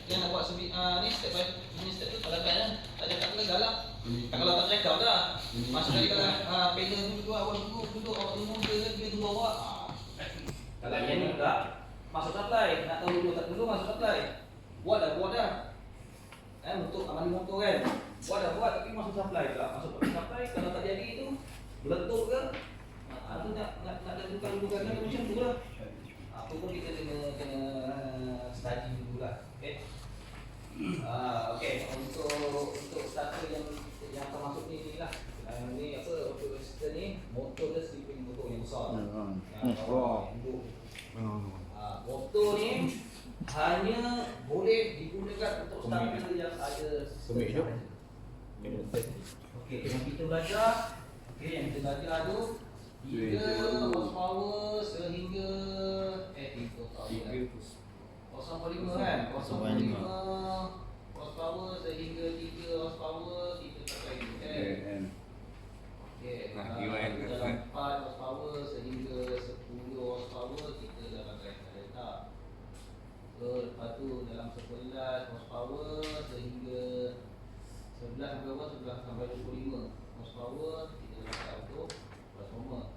yang nak buat ni step by step tu tak lambat kan. Tak cakap tu galak. Kalau tak check out dah. Masuk kali kalau panel tu duduk awak duduk awak tunggu dia tunggu awak. Kalau yang ni tak masuk supply, nak tahu dulu tak dulu masuk supply. Buat dah. Untuk aman motor kan. Buat tapi masuk supply tak. Masuk supply kalau tak jadi tu meletup ke? Tu nak tentukan kan macam tu lah. Apa pun kita kena study dulu lah. Okey. Okey, untuk starter yang termasuk ni lah. Ni apa resistor ni motor dia sleeping motor yang besar. Motor ni hanya boleh digunakan untuk starter yang ada hidup. Okey, yang kita belajar tu 3 horsepower sehingga 0.5 kan? 0.5 horsepower sehingga 3 horsepower kita pakai ni kan? Okey, dalam 4 horsepower sehingga 10 horsepower kita dah pakai kereta. Lepas tu dalam 11 horsepower sehingga 11 sampai 25 horsepower kita pakai untuk transformer.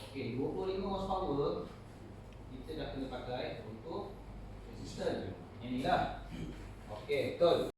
Okey, 25 horsepower kita dah kena pakai untuk resistor. Yang ni lah. Okey, betul.